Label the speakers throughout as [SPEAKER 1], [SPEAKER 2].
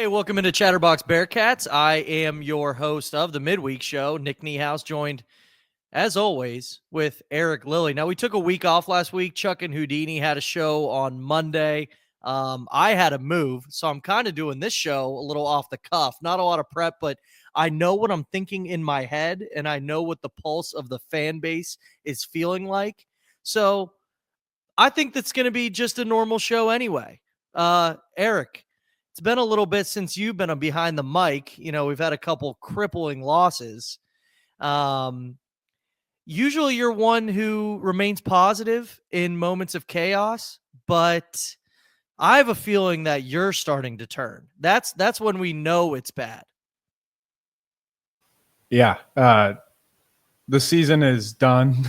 [SPEAKER 1] Welcome into Chatterbox Bearcats. I am your host of the midweek show, Nick Niehaus, joined, as always, with Eric Lilly. Now, we took a week off last week. Chuck and Houdini had a show on Monday. I had a move, so I'm kind of doing this show a little off the cuff. Not a lot of prep, but I know what I'm thinking in my head, and I know what the pulse of the fan base is feeling like. So I think that's going to be just a normal show anyway. Eric, it's been a little bit since you've been behind the mic. You know, we've had a couple crippling losses. Usually you're one who remains positive in moments of chaos, but I have a feeling that you're starting to turn. That's when we know it's bad.
[SPEAKER 2] Yeah. The season is done.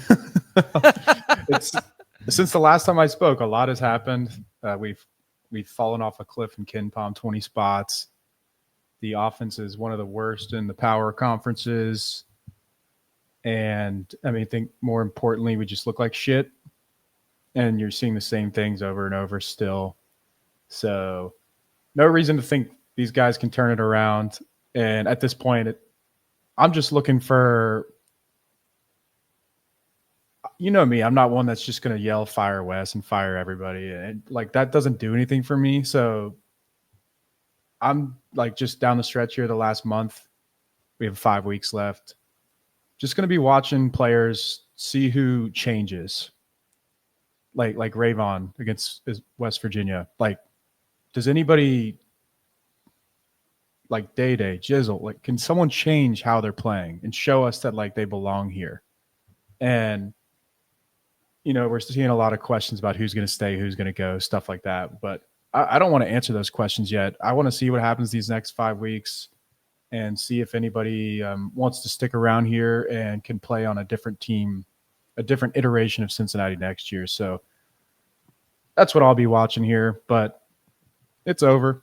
[SPEAKER 2] Since the last time I spoke, a lot has happened. We've fallen off a cliff in KenPom, 20 spots. The offense is one of the worst in the power conferences. And I think more importantly, we just look like shit. And you're seeing the same things over and over still. So no reason to think these guys can turn it around. And at this point, I'm just looking for, you know me, I'm not one that's just going to yell fire Wes and fire everybody. And that doesn't do anything for me. So I'm just down the stretch here the last month. We have 5 weeks left. Just going to be watching players, see who changes. Like Rayvon against West Virginia. Does anybody Day-Day, Jizzle, can someone change how they're playing and show us that they belong here? And we're seeing a lot of questions about who's going to stay, who's going to go, stuff like that. But I don't want to answer those questions yet. I want to see what happens these next 5 weeks and see if anybody wants to stick around here and can play on a different team, a different iteration of Cincinnati next year. So that's what I'll be watching here, but it's over.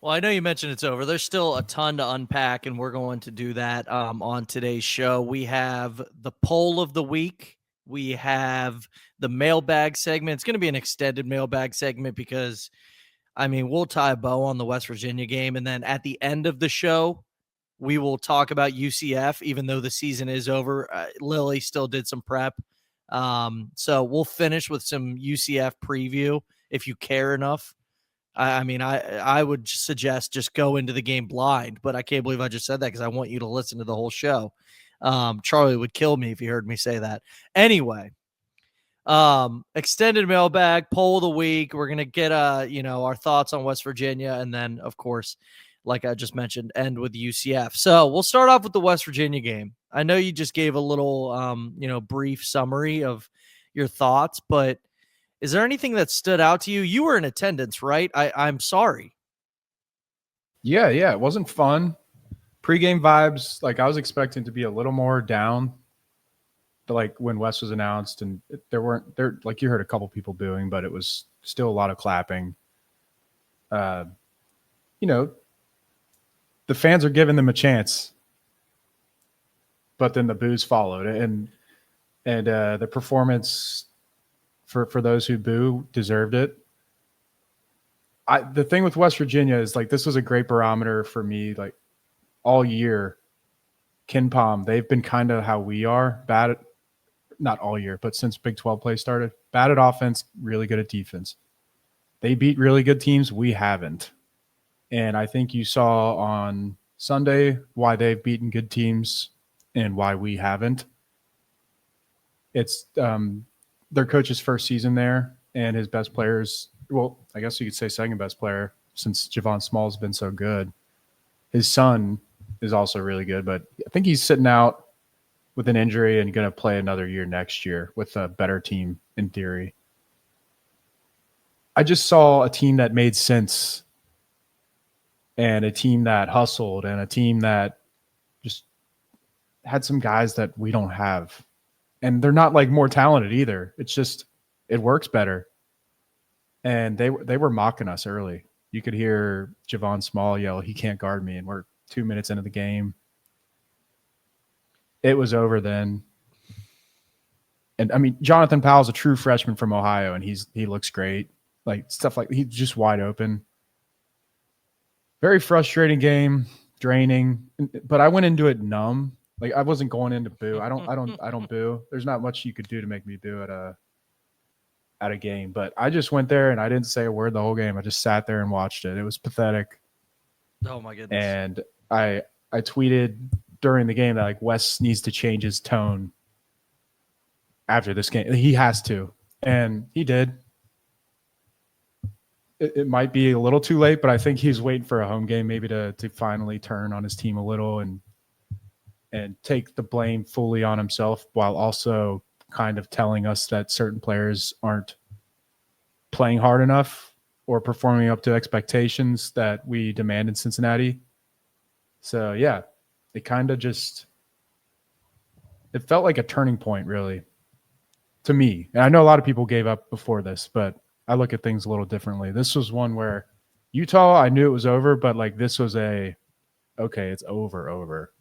[SPEAKER 1] Well, I know you mentioned it's over. There's still a ton to unpack, and we're going to do that on today's show. We have the poll of the week. We have the mailbag segment. It's going to be an extended mailbag segment because, we'll tie a bow on the West Virginia game. And then at the end of the show, we will talk about UCF, even though the season is over. Lilly still did some prep. So we'll finish with some UCF preview if you care enough. I would suggest just go into the game blind, but I can't believe I just said that because I want you to listen to the whole show. Charlie would kill me if he heard me say that. Anyway, extended mailbag, poll of the week. We're going to get, our thoughts on West Virginia. And then, of course, like I just mentioned, end with UCF. So we'll start off with the West Virginia game. I know you just gave a little, brief summary of your thoughts, but is there anything that stood out to you? You were in attendance, right? I'm sorry.
[SPEAKER 2] Yeah. It wasn't fun. Pre-game vibes, I was expecting to be a little more down. But when Wes was announced, and you heard a couple people booing, but it was still a lot of clapping. The fans are giving them a chance, but then the boos followed, and the performance for those who boo deserved it. The thing with West Virginia is this was a great barometer for me. All year, KenPom, they've been kind of how we are, bad at, not all year, but since Big 12 play started, bad at offense, really good at defense. They beat really good teams. We haven't. And I think you saw on Sunday why they've beaten good teams and why we haven't. It's their coach's first season there, and his best players, well, I guess you could say second best player since Javon Small's been so good. His son is also really good, but I think he's sitting out with an injury and going to play another year next year with a better team in theory. I just saw a team that made sense and a team that hustled and a team that just had some guys that we don't have. And they're not more talented either. It's just, it works better. And they were mocking us early. You could hear Javon Small yell, "He can't guard me." And we're 2 minutes into the game. It was over then. And Jonathan Powell's a true freshman from Ohio, and he looks great. Stuff he's just wide open. Very frustrating game, draining. But I went into it numb. Like I wasn't going into boo. I don't boo. There's not much you could do to make me boo at a game. But I just went there and I didn't say a word the whole game. I just sat there and watched it. It was pathetic.
[SPEAKER 1] Oh my goodness.
[SPEAKER 2] And I tweeted during the game that like Wes needs to change his tone after this game. He has to. And he did. It might be a little too late, but I think he's waiting for a home game maybe to finally turn on his team a little and take the blame fully on himself while also kind of telling us that certain players aren't playing hard enough or performing up to expectations that we demand in Cincinnati. So, yeah, it kind of just – it felt like a turning point, really, to me. And I know a lot of people gave up before this, but – I look at things a little differently. This was one where Utah, I knew it was over, but like this was okay, it's over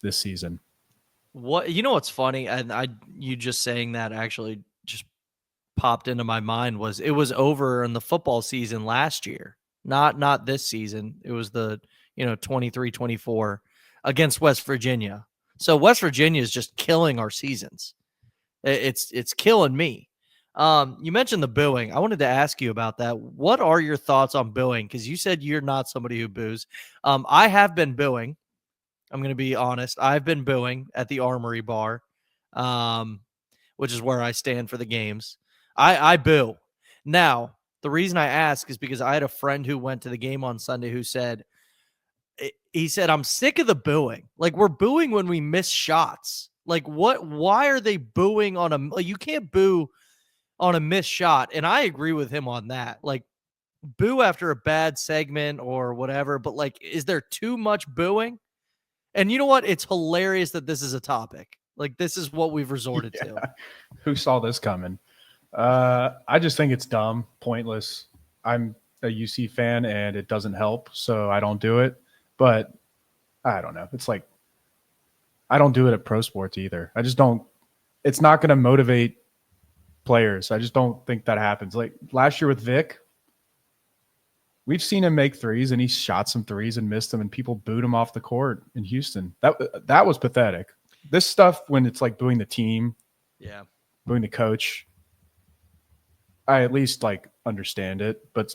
[SPEAKER 2] this season.
[SPEAKER 1] What what's funny, and you just saying that actually just popped into my mind was it was over in the football season last year, not this season. It was the 23-24 against West Virginia. So West Virginia is just killing our seasons. It's killing me. You mentioned the booing. I wanted to ask you about that. What are your thoughts on booing? Because you said you're not somebody who boos. I have been booing. I'm going to be honest. I've been booing at the Armory Bar, which is where I stand for the games. I boo. Now, the reason I ask is because I had a friend who went to the game on Sunday who said, I'm sick of the booing. Like, we're booing when we miss shots. Like, why are they booing on like, you can't boo on a missed shot. And I agree with him on that. Like, boo after a bad segment or whatever, but like, is there too much booing? And you know what? It's hilarious that this is a topic. Like, this is what we've resorted to.
[SPEAKER 2] Who saw this coming? I just think it's dumb, pointless. I'm a UC fan and it doesn't help, so I don't do it. But I don't know. It's like, I don't do it at pro sports either. I just don't. It's not going to motivate players. I just don't think that happens. Like last year with Vic, we've seen him make threes and he shot some threes and missed them and people booed him off the court in Houston. That was pathetic. This stuff, when it's like booing the team, booing the coach, I at least like understand it, but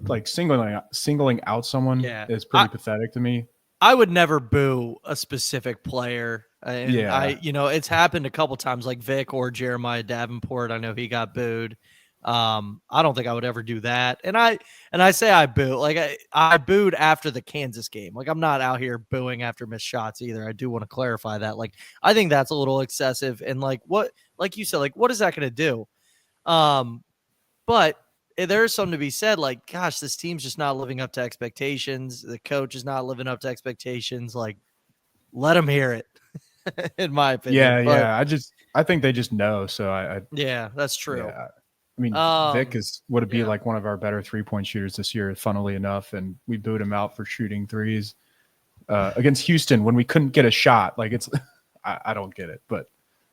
[SPEAKER 2] like singling out someone is pretty pathetic to me.
[SPEAKER 1] I would never boo a specific player. And it's happened a couple times, like Vic or Jeremiah Davenport. I know he got booed. I don't think I would ever do that. And I say I boo. Like I booed after the Kansas game. Like I'm not out here booing after missed shots either. I do want to clarify that. Like I think that's a little excessive. And like you said, like what is that going to do? But there's something to be said. Like, gosh, this team's just not living up to expectations. The coach is not living up to expectations. Like, let them hear it. In my opinion.
[SPEAKER 2] I think they just know. So
[SPEAKER 1] that's true.
[SPEAKER 2] Yeah. I mean, Vic would be like one of our better 3-point shooters this year, funnily enough, and we booed him out for shooting threes against Houston when we couldn't get a shot. Like it's, I don't get it, but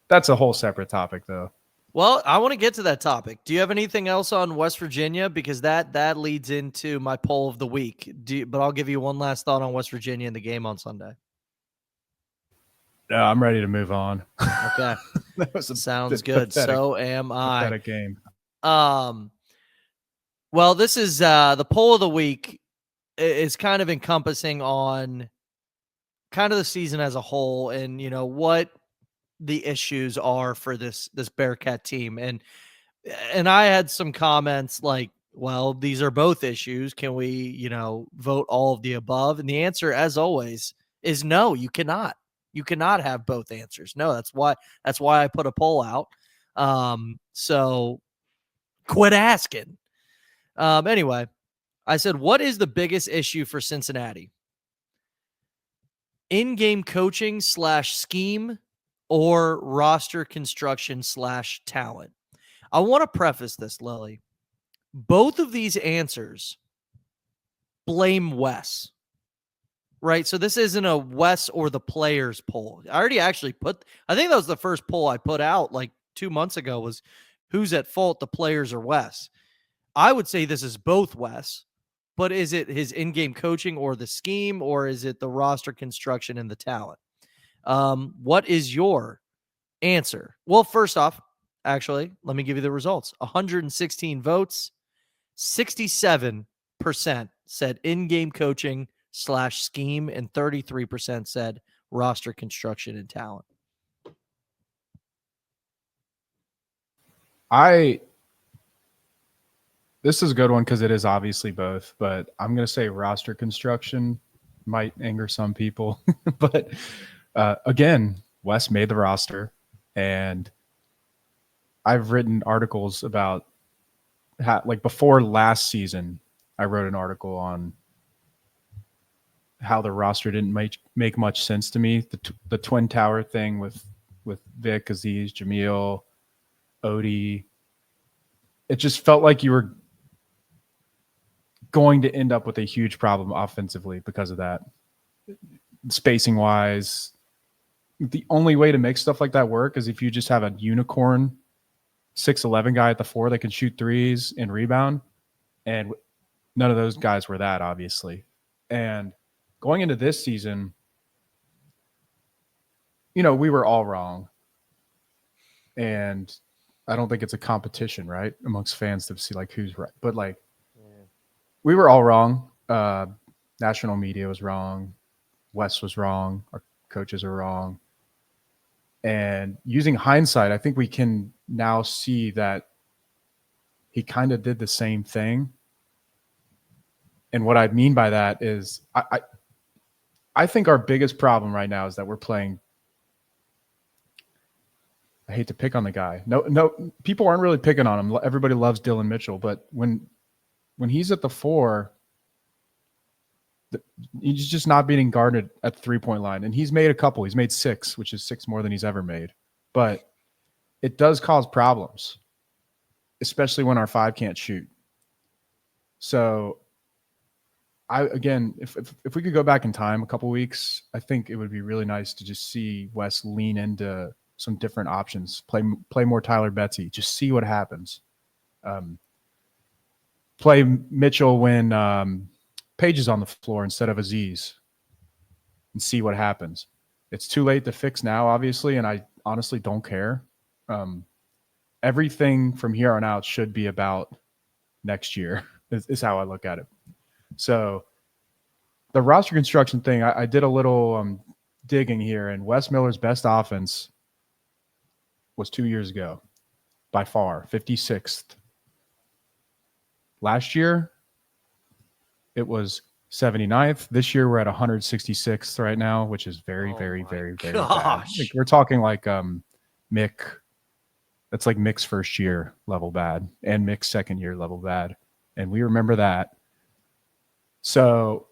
[SPEAKER 2] that's a whole separate topic, though.
[SPEAKER 1] Well, I want to get to that topic. Do you have anything else on West Virginia? Because that leads into my poll of the week. But I'll give you one last thought on West Virginia in the game on Sunday.
[SPEAKER 2] No, I'm ready to move on.
[SPEAKER 1] Okay. Sounds good. So am I.
[SPEAKER 2] Pathetic game.
[SPEAKER 1] Well, this is the poll of the week is kind of encompassing on kind of the season as a whole and, what the issues are for this Bearcat team. And I had some comments like, well, these are both issues. Can we, vote all of the above? And the answer, as always, is no, you cannot. You cannot have both answers. No, that's why I put a poll out. So quit asking. Anyway, I said, what is the biggest issue for Cincinnati? In-game coaching / scheme or roster construction / talent? I want to preface this, Lily. Both of these answers blame Wes. Right, so this isn't a Wes or the players poll. I already actually I think that was the first poll I put out like 2 months ago was who's at fault, the players or Wes. I would say this is both Wes, but is it his in-game coaching or the scheme, or is it the roster construction and the talent? What is your answer? Well, first off, actually, let me give you the results. 116 votes, 67% said in-game coaching / scheme, and 33% said roster construction and talent.
[SPEAKER 2] This is a good one because it is obviously both, but I'm going to say roster construction might anger some people. But again, Wes made the roster, and I've written articles about how, like before last season, I wrote an article on how the roster didn't make much sense to me. The Twin Tower thing with Vic, Aziz, Jamil, Odie, it just felt like you were going to end up with a huge problem offensively because of that. Spacing wise, the only way to make stuff like that work is if you just have a unicorn 6'11" guy at the 4 that can shoot threes and rebound. And none of those guys were that, obviously. And going into this season, we were all wrong. And I don't think it's a competition, right, amongst fans to see like who's right. But like, we were all wrong. National media was wrong. Wes was wrong. Our coaches are wrong. And using hindsight, I think we can now see that he kind of did the same thing. And what I mean by that is I think our biggest problem right now is that we're playing. I hate to pick on the guy. No, people aren't really picking on him. Everybody loves Dillon Mitchell, but when he's at the 4, he's just not being guarded at the 3-point line. And he's made a couple. He's made 6, which is 6 more than he's ever made. But it does cause problems, especially when our 5 can't shoot. So, if we could go back in time a couple weeks, I think it would be really nice to just see Wes lean into some different options, play more Tyler Betsy, just see what happens. Play Mitchell when Page is on the floor instead of Aziz and see what happens. It's too late to fix now, obviously, and I honestly don't care. Everything from here on out should be about next year is how I look at it. So the roster construction thing, I did a little digging here, and Wes Miller's best offense was 2 years ago, by far, 56th. Last year, it was 79th. This year, we're at 166th right now, which is very, very, very, very bad. Like, we're talking like Mick. That's like Mick's first year level bad and Mick's second year level bad. And we remember that. So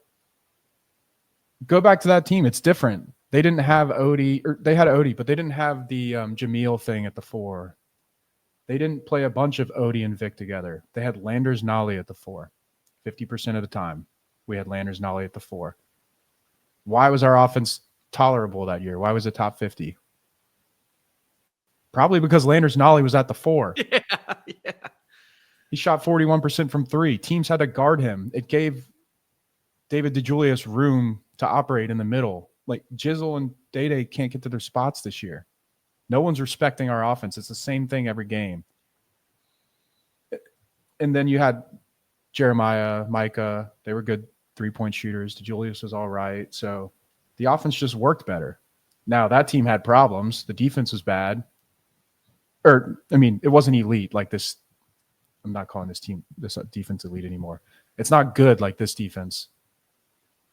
[SPEAKER 2] go back to that team. It's different. They didn't have Odie, or they had Odie, but they didn't have the Jamil thing at the 4. They didn't play a bunch of Odie and Vic together. They had Landers Nolly at the 4. 50% of the time, we had Landers Nolly at the 4. Why was our offense tolerable that year? Why was it top 50? Probably because Landers Nolly was at the 4.
[SPEAKER 1] Yeah.
[SPEAKER 2] He shot 41% from 3. Teams had to guard him. It gave David DeJulius room to operate in the middle. Like Jizzle and Day can't get to their spots this year. No one's respecting our offense. It's the same thing every game. And then you had Jeremiah, Micah. They were good 3-point shooters. DeJulius was all right. So the offense just worked better. Now that team had problems. The defense was bad. It wasn't elite like this. I'm not calling this defense elite anymore. It's not good like this defense.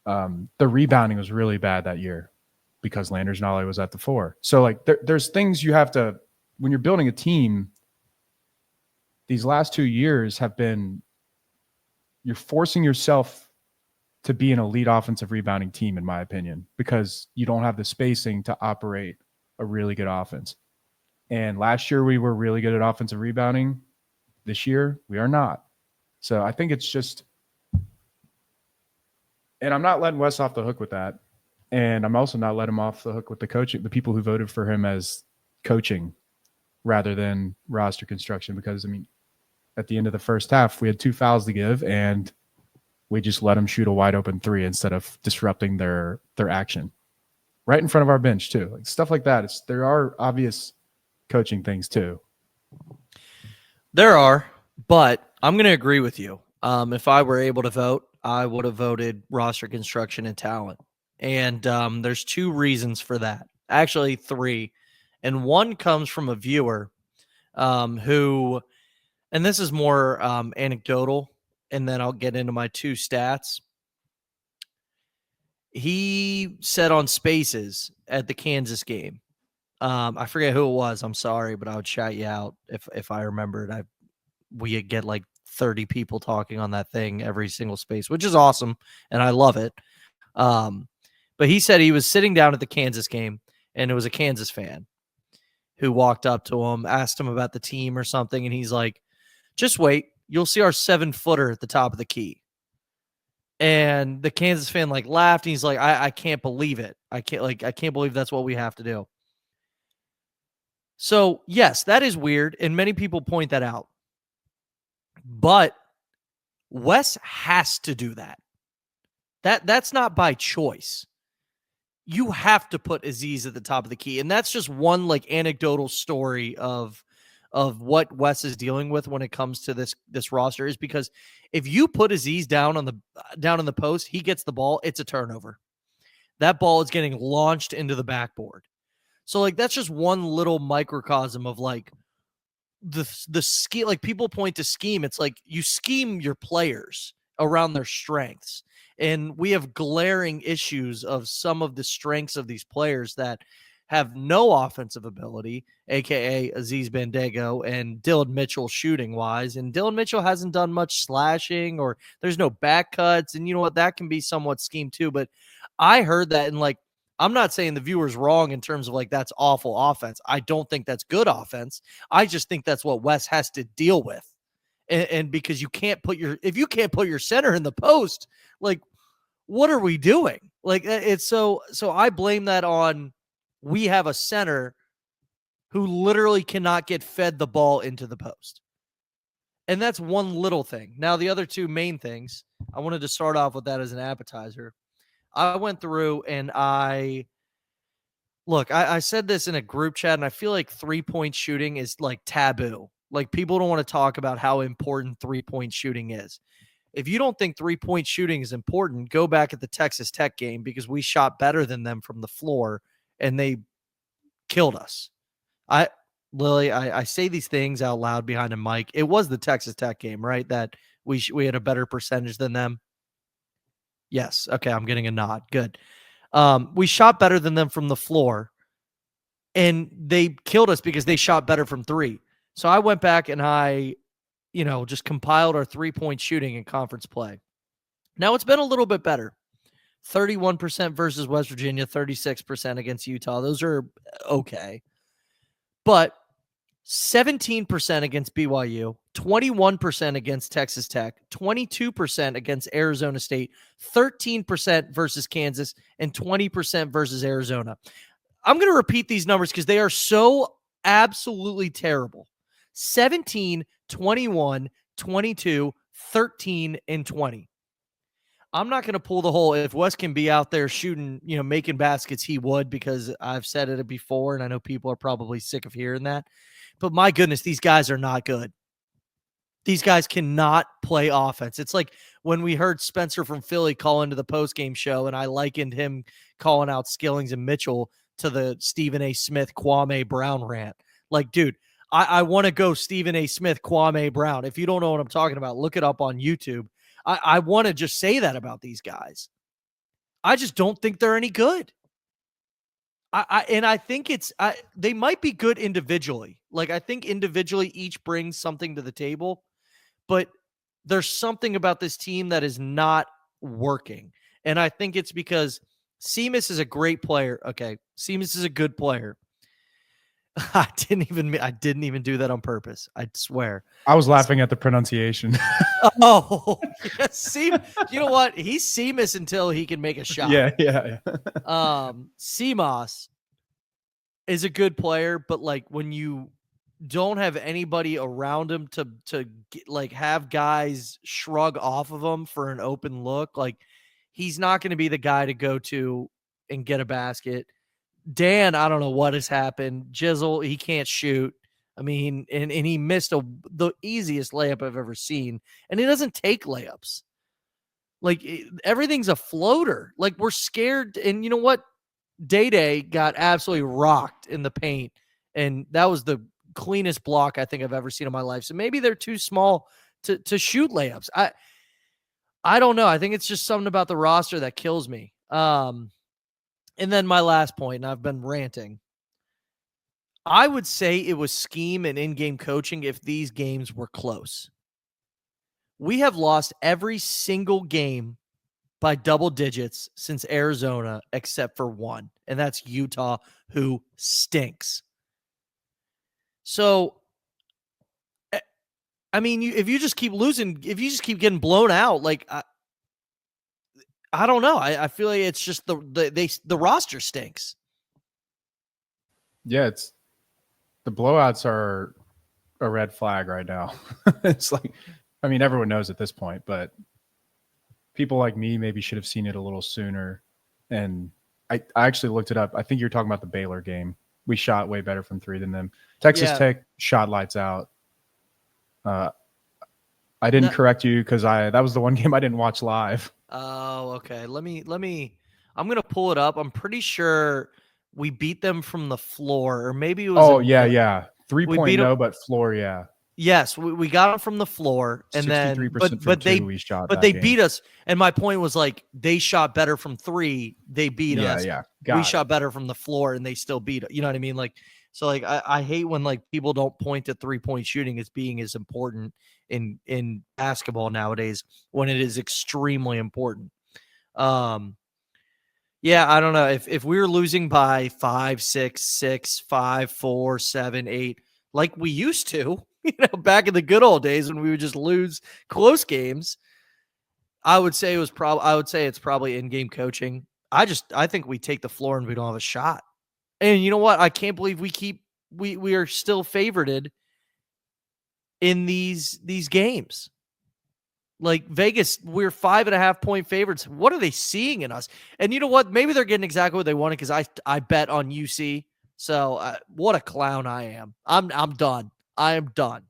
[SPEAKER 2] The rebounding was really bad that year because Landers Nolly was at the 4. So like there's things you have to, when you're building a team, these last 2 years have been, you're forcing yourself to be an elite offensive rebounding team, in my opinion, because you don't have the spacing to operate a really good offense. And last year we were really good at offensive rebounding. This year we are not. So I think it's just, and I'm not letting Wes off the hook with that. And I'm also not letting him off the hook with the coaching, the people who voted for him as coaching rather than roster construction. Because, at the end of the first half, we had 2 fouls to give, and we just let them shoot a wide open three instead of disrupting their action right in front of our bench too. Like stuff like that. There are obvious coaching things too.
[SPEAKER 1] There are, but I'm going to agree with you. If I were able to vote, I would have voted roster construction and talent. And there's 2 reasons for that. Actually, 3. And one comes from a viewer who, and this is more anecdotal, and then I'll get into my 2 stats. He said on Spaces at the Kansas game, I forget who it was. I'm sorry, but I would shout you out if I remembered. We get like 30 people talking on that thing every single space, which is awesome, and I love it. But he said he was sitting down at the Kansas game, and it was a Kansas fan who walked up to him, asked him about the team or something, and he's like, "Just wait, you'll see our 7-footer at the top of the key." And the Kansas fan like laughed, and he's like, I can't believe it. I can't believe that's what we have to do. So, yes, that is weird, and many people point that out. But Wes has to do that. That's not by choice. You have to put Aziz at the top of the key, and that's just one like anecdotal story of what Wes is dealing with when it comes to this roster, is because if you put Aziz down in the post, he gets the ball, it's a turnover. That ball is getting launched into the backboard. So like that's just one little microcosm of like the scheme. Like people point to scheme, it's like you scheme your players around their strengths. And we have glaring issues of some of the strengths of these players that have no offensive ability, a.k.a. Aziz Bandego and Dillon Mitchell shooting-wise. And Dillon Mitchell hasn't done much slashing, or there's no back cuts. And you know what? That can be somewhat scheme too. But I heard that, and like, I'm not saying the viewer's wrong in terms of like that's awful offense. I don't think that's good offense. I just think that's what Wes has to deal with. And because if you can't put your center in the post, like, what are we doing? Like, it's so I blame that on, we have a center who literally cannot get fed the ball into the post. And that's one little thing. Now, the other 2 main things, I wanted to start off with that as an appetizer. I went through and I said this in a group chat, and I feel like 3-point shooting is like taboo. Like people don't want to talk about how important 3-point shooting is. If you don't think 3-point shooting is important, go back at the Texas Tech game, because we shot better than them from the floor and they killed us. Lily, I say these things out loud behind a mic. It was the Texas Tech game, right? That we had a better percentage than them. Yes. Okay. I'm getting a nod. Good. We shot better than them from the floor, and they killed us because they shot better from 3. So I went back and I just compiled our 3-point shooting in conference play. Now it's been a little bit better. 31% versus West Virginia, 36% against Utah. Those are okay. But 17% against BYU, 21% against Texas Tech, 22% against Arizona State, 13% versus Kansas, and 20% versus Arizona. I'm going to repeat these numbers because they are so absolutely terrible. 17, 21, 22, 13, and 20. I'm not going to pull the whole, if Wes can be out there shooting, making baskets, he would, because I've said it before, and I know people are probably sick of hearing that. But my goodness, these guys are not good. These guys cannot play offense. It's like when we heard Spencer from Philly call into the postgame show, and I likened him calling out Skillings and Mitchell to the Stephen A. Smith, Kwame Brown rant. Like, dude, I want to go Stephen A. Smith, Kwame Brown. If you don't know what I'm talking about, look it up on YouTube. I want to just say that about these guys. I just don't think they're any good. I think they might be good individually. Like, I think individually each brings something to the table, but there's something about this team that is not working. And I think it's because Seamus is a great player. Okay. Seamus is a good player. I didn't even do that on purpose. I swear.
[SPEAKER 2] I was laughing at the pronunciation.
[SPEAKER 1] Oh, yes. You know what? He's Seamus until he can make a shot.
[SPEAKER 2] Yeah.
[SPEAKER 1] Seamus is a good player, but like when you don't have anybody around him to get, like, have guys shrug off of him for an open look. Like, he's not going to be the guy to go to and get a basket. Dan, I don't know what has happened. Jizzle, he can't shoot. I mean, and he missed the easiest layup I've ever seen. And he doesn't take layups. Like, everything's a floater. Like, we're scared. And you know what? Day got absolutely rocked in the paint. And that was the cleanest block I think I've ever seen in my life. So maybe they're too small to shoot layups. I don't know. I think it's just something about the roster that kills me. And then my last point, and I've been ranting. I would say it was scheme and in-game coaching if these games were close. We have lost every single game by double digits since Arizona, except for one, and that's Utah, who stinks. So, I mean, if you just keep losing, if you just keep getting blown out, like, I don't know. I feel like it's just the roster stinks.
[SPEAKER 2] Yeah, it's the blowouts are a red flag right now. It's like, I mean, everyone knows at this point, but people like me maybe should have seen it a little sooner. And I actually looked it up. I think you're talking about the Baylor game. We shot way better from three than them. Texas Tech shot lights out. I didn't correct you because that was the one game I didn't watch live.
[SPEAKER 1] Oh, okay. Let me. I'm gonna pull it up. I'm pretty sure we beat them from the floor, or maybe it was.
[SPEAKER 2] Oh yeah. 3-point no, but floor, yeah.
[SPEAKER 1] Yes, we got them from the floor, and then but they beat us. And my point was, like, they shot better from three. They beat us.
[SPEAKER 2] Yeah,
[SPEAKER 1] we shot better from the floor, and they still beat. You know what I mean? Like, so, like, I hate when, like, people don't point to 3-point shooting as being as important in basketball nowadays when it is extremely important. Yeah, I don't know if we were losing by 5, 6, 6, 5, 4, 7, 8, like we used to. Back in the good old days when we would just lose close games, I would say it's probably in-game coaching. I think we take the floor and we don't have a shot. And you know what? I can't believe we are still favored in these games. Like Vegas, we're 5.5-point favorites. What are they seeing in us? And you know what? Maybe they're getting exactly what they wanted because I bet on UC. So what a clown I am. I'm done. I am done.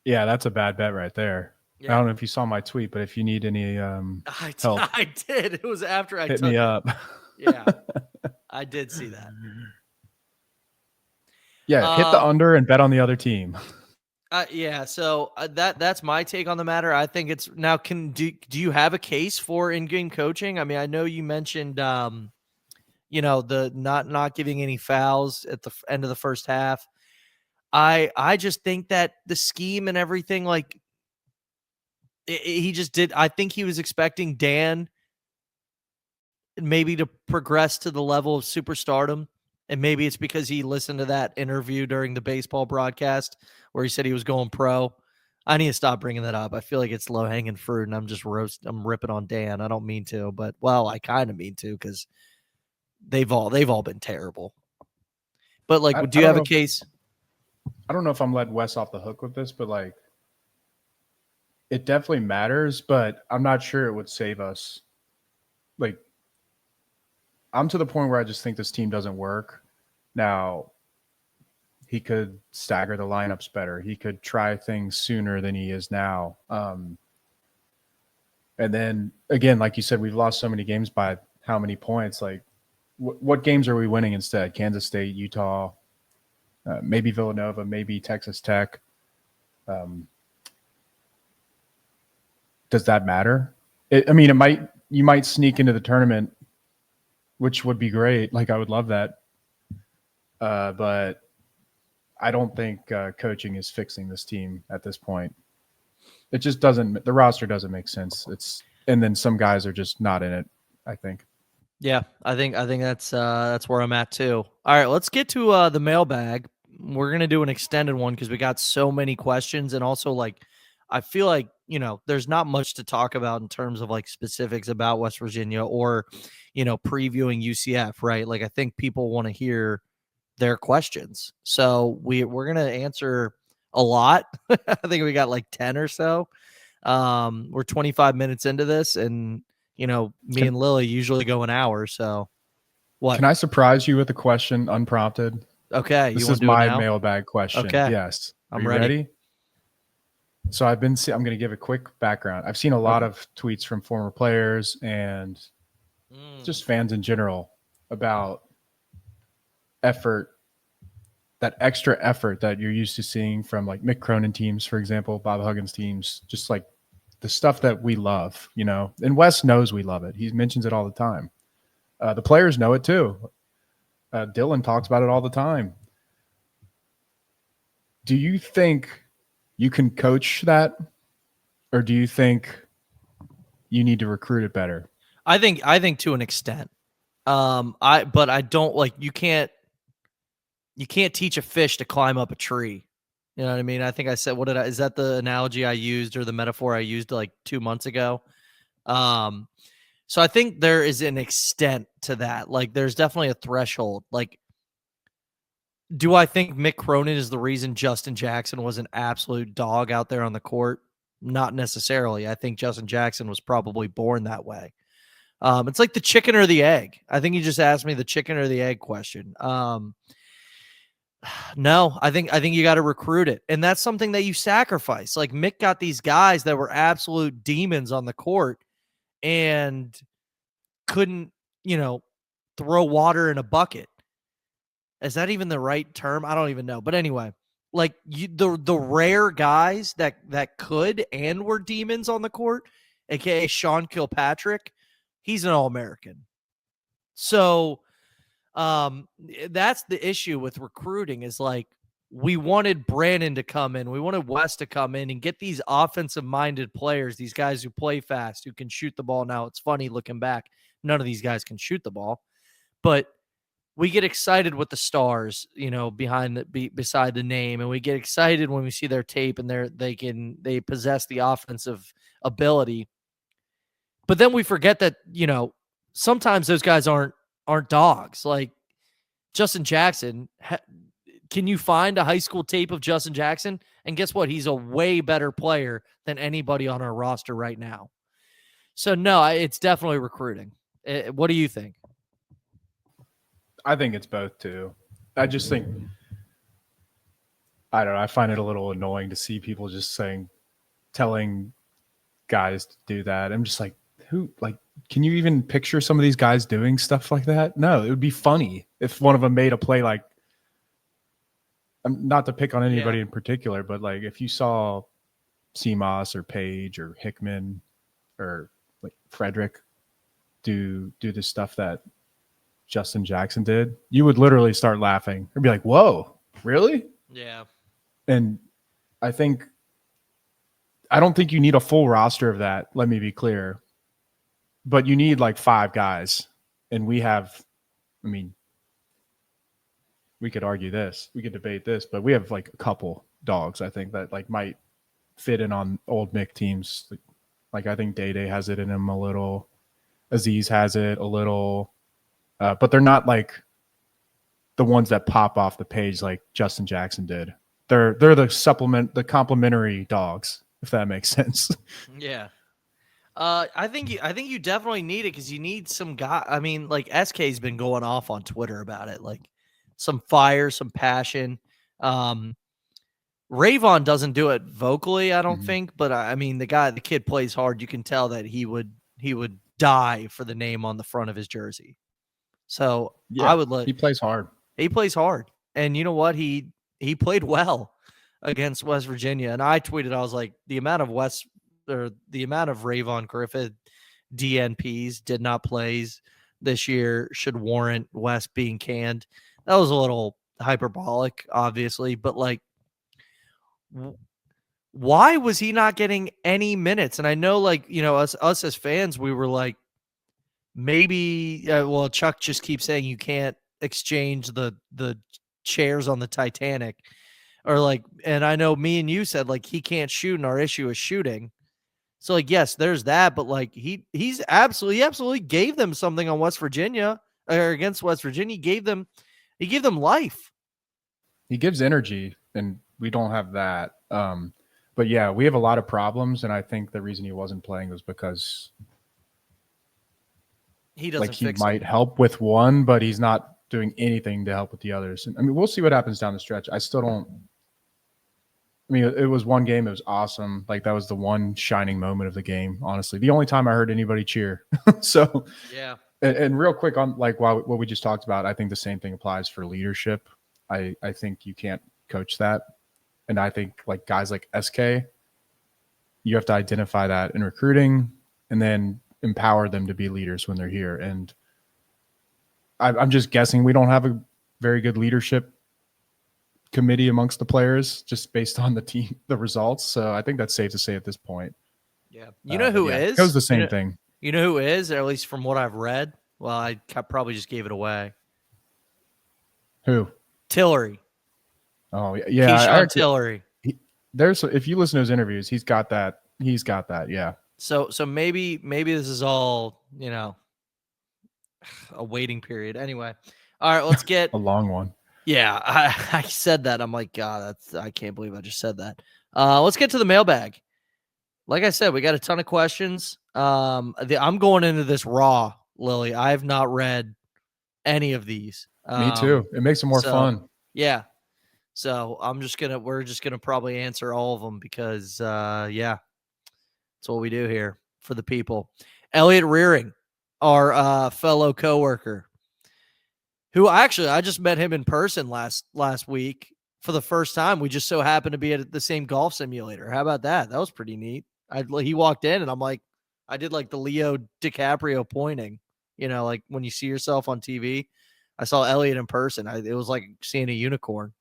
[SPEAKER 2] Yeah, that's a bad bet right there. Yeah. I don't know if you saw my tweet, but if you need any help,
[SPEAKER 1] I did. It was after I
[SPEAKER 2] hit me up.
[SPEAKER 1] Yeah, I did see that.
[SPEAKER 2] Yeah, hit the under and bet on the other team.
[SPEAKER 1] Yeah, so that's my take on the matter. I think it's now. Do you have a case for in-game coaching? I mean, I know you mentioned the not giving any fouls at the end of the first half. I just think that the scheme and everything, like, he just did. I think he was expecting Dan maybe to progress to the level of superstardom. And maybe it's because he listened to that interview during the baseball broadcast where he said he was going pro. I need to stop bringing that up. I feel like it's low-hanging fruit, and I'm ripping on Dan. I don't mean to, but, well, I kind of mean to because they've all been terrible. But, like, do you have a case?
[SPEAKER 2] I don't know if I'm letting Wes off the hook with this, but, like, it definitely matters, but I'm not sure it would save us. Like, I'm to the point where I just think this team doesn't work. Now, he could stagger the lineups better. He could try things sooner than he is now. And then, again, like you said, we've lost so many games by how many points? Like, what games are we winning instead? Kansas State, Utah, maybe Villanova, maybe Texas Tech. Does that matter? You might sneak into the tournament, which would be great. Like, I would love that. But I don't think coaching is fixing this team at this point. It just doesn't. The roster doesn't make sense. And then some guys are just not in it, I think.
[SPEAKER 1] Yeah, I think that's where I'm at too. All right, let's get to the mailbag. We're gonna do an extended one because we got so many questions, and also, like, I feel like, there's not much to talk about in terms of, like, specifics about West Virginia or, previewing UCF, right? Like, I think people want to hear their questions. So we're going to answer a lot. I think we got like 10 or so. We're 25 minutes into this, and me and Lily usually go an hour. So what?
[SPEAKER 2] Can I surprise you with a question unprompted?
[SPEAKER 1] Okay.
[SPEAKER 2] This is my mailbag question.
[SPEAKER 1] Okay.
[SPEAKER 2] Yes.
[SPEAKER 1] I'm
[SPEAKER 2] you ready? So I'm going to give a quick background. I've seen a lot of tweets from former players and just fans in general about effort, that extra effort that you're used to seeing from like Mick Cronin teams, for example, Bob Huggins teams, just like the stuff that we love, and Wes knows we love it. He mentions it all the time. The players know it too. Dillon talks about it all the time. Do you think you can coach that, or do you think you need to recruit it better?
[SPEAKER 1] I think to an extent. But I don't like, you can't teach a fish to climb up a tree. You know what I mean? I think I said, is that the analogy I used or the metaphor I used like 2 months ago? So I think there is an extent to that. Like there's definitely a threshold. Like, do I think Mick Cronin is the reason Justin Jackson was an absolute dog out there on the court? Not necessarily. I think Justin Jackson was probably born that way. It's like the chicken or the egg. I think you just asked me the chicken or the egg question. No, I think you got to recruit it. And that's something that you sacrifice. Like Mick got these guys that were absolute demons on the court and couldn't, throw water in a bucket. Is that even the right term? I don't even know. But anyway, like the rare guys that could and were demons on the court, aka Sean Kilpatrick, he's an All-American. So that's the issue with recruiting is like we wanted Brandon to come in. We wanted Wes to come in and get these offensive-minded players, these guys who play fast, who can shoot the ball. Now, it's funny looking back. None of these guys can shoot the ball. But we get excited with the stars, beside the name, and we get excited when we see their tape and they possess the offensive ability. But then we forget that, sometimes those guys aren't dogs. Like Justin Jackson, can you find a high school tape of Justin Jackson? And guess what? He's a way better player than anybody on our roster right now. So no, it's definitely recruiting. What do you think?
[SPEAKER 2] I think it's both too. I just think, I don't know, I find it a little annoying to see people just telling guys to do that. I'm just like, can you even picture some of these guys doing stuff like that? No, it would be funny if one of them made a play like, not to pick on anybody in particular, but like if you saw Seamoss or Page or Hickman or like Frederick do the stuff that Justin Jackson did, you would literally start laughing. It'd be like, whoa, really?
[SPEAKER 1] Yeah.
[SPEAKER 2] And I don't think you need a full roster of that. Let me be clear. But you need like 5 guys. And we have, we could argue this, we could debate this, but we have like a couple dogs, I think, that like might fit in on old Mick teams. Like I think Day has it in him a little. Aziz has it a little. But they're not like the ones that pop off the page like Justin Jackson did. They're the complementary dogs, if that makes sense.
[SPEAKER 1] Yeah. I think you definitely need it because you need some guy. I mean, like SK's been going off on Twitter about it, like some fire, some passion. Rayvon doesn't do it vocally, I don't think, but the kid plays hard. You can tell that he would die for the name on the front of his jersey. So yeah, he plays hard. He plays hard. And you know what? He played well against West Virginia. And I tweeted, I was like, the amount of Rayvon Griffith DNPs, did not plays this year, should warrant West being canned. That was a little hyperbolic, obviously, but like, why was he not getting any minutes? And I know, like, us as fans, we were like, maybe, Chuck just keeps saying you can't exchange the chairs on the Titanic, or like, and I know me and you said like he can't shoot, and our issue is shooting. So like, yes, there's that, but like he absolutely gave them something on West Virginia, or against West Virginia. He gave them He gave them life.
[SPEAKER 2] He gives energy, and we don't have that. But yeah, we have a lot of problems, and I think the reason he wasn't playing was because
[SPEAKER 1] He doesn't
[SPEAKER 2] he
[SPEAKER 1] fix
[SPEAKER 2] might
[SPEAKER 1] them.
[SPEAKER 2] help with one, but he's not doing anything to help with the others. And, I mean, we'll see what happens down the stretch. I still don't. I mean, it was one game. It was awesome. Like, that was the one shining moment of the game, honestly. The only time I heard anybody cheer. So,
[SPEAKER 1] Yeah.
[SPEAKER 2] and real quick on like what we just talked about, I think the same thing applies for leadership. I think you can't coach that. And I think like guys like SK, you have to identify that in recruiting and then empower them to be leaders when they're here. And I'm just guessing we don't have a very good leadership committee amongst the players just based on the team, the results. So I think that's safe to say at this point.
[SPEAKER 1] Yeah. You know who is?
[SPEAKER 2] It goes the same thing.
[SPEAKER 1] You know who is, or at least from what I've read? Well, I probably just gave it away.
[SPEAKER 2] Who?
[SPEAKER 1] Tillery.
[SPEAKER 2] Oh, yeah.
[SPEAKER 1] Keyshawn Tillery.
[SPEAKER 2] If you listen to his interviews, he's got that. He's got that. Yeah.
[SPEAKER 1] So maybe this is all, a waiting period. Anyway. All right, let's get
[SPEAKER 2] a long one.
[SPEAKER 1] Yeah, I said that. I'm like, God, I can't believe I just said that. Let's get to the mailbag. Like I said, we got a ton of questions. I'm going into this raw, Lily. I have not read any of these.
[SPEAKER 2] Me too. It makes it more fun.
[SPEAKER 1] Yeah. So we're just gonna probably answer all of them because that's what we do here for the people. Elliot Rearing, our fellow coworker, who I just met him in person last week for the first time. We just so happened to be at the same golf simulator. How about that? That was pretty neat. He walked in and I'm like, I did like the Leo DiCaprio pointing, like when you see yourself on TV. I saw Elliot in person. It was like seeing a unicorn.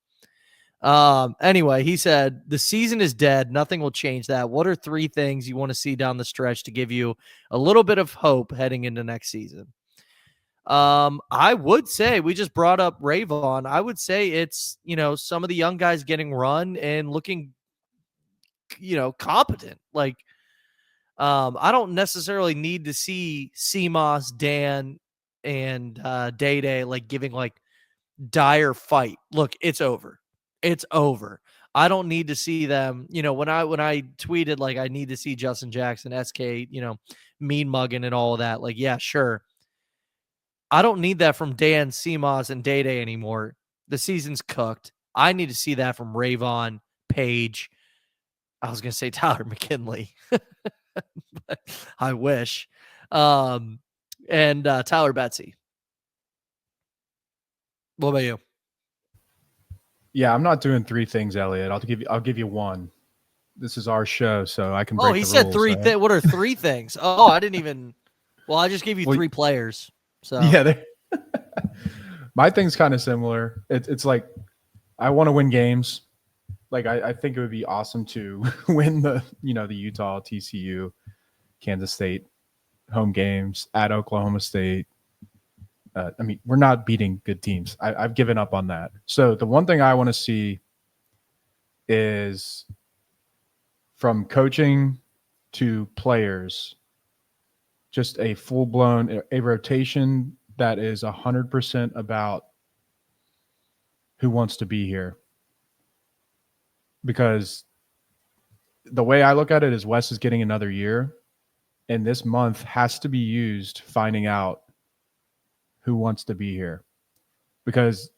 [SPEAKER 1] Anyway, he said, the season is dead. Nothing will change that. What are 3 things you want to see down the stretch to give you a little bit of hope heading into next season? I would say we just brought up Rayvon. I would say it's, some of the young guys getting run and looking, competent. Like, I don't necessarily need to see CMOS, Dan, and Day Day like giving like dire fight. Look, it's over. It's over. I don't need to see them, when I tweeted like I need to see Justin Jackson, SK, mean mugging and all of that. Like, yeah, sure. I don't need that from Dan, CMOS, and Day Day anymore. The season's cooked. I need to see that from Rayvon, Page. I was going to say Tyler McKinley. I wish. And Tyler Betsy. What about you?
[SPEAKER 2] Yeah, I'm not doing 3 things, Elliot. I'll give you one. This is our show, so I can break the rules.
[SPEAKER 1] Oh, he said 3 things. What are 3 things? Oh, I didn't even. Well, I just gave you 3 players. So
[SPEAKER 2] yeah, my thing's kind of similar. It's like I want to win games. Like I think it would be awesome to win the the Utah, TCU, Kansas State home games at Oklahoma State. I mean, we're not beating good teams. I've given up on that. So the one thing I want to see is from coaching to players, just a full-blown a rotation that is 100% about who wants to be here. Because the way I look at it is Wes is getting another year, and this month has to be used finding out who wants to be here. Because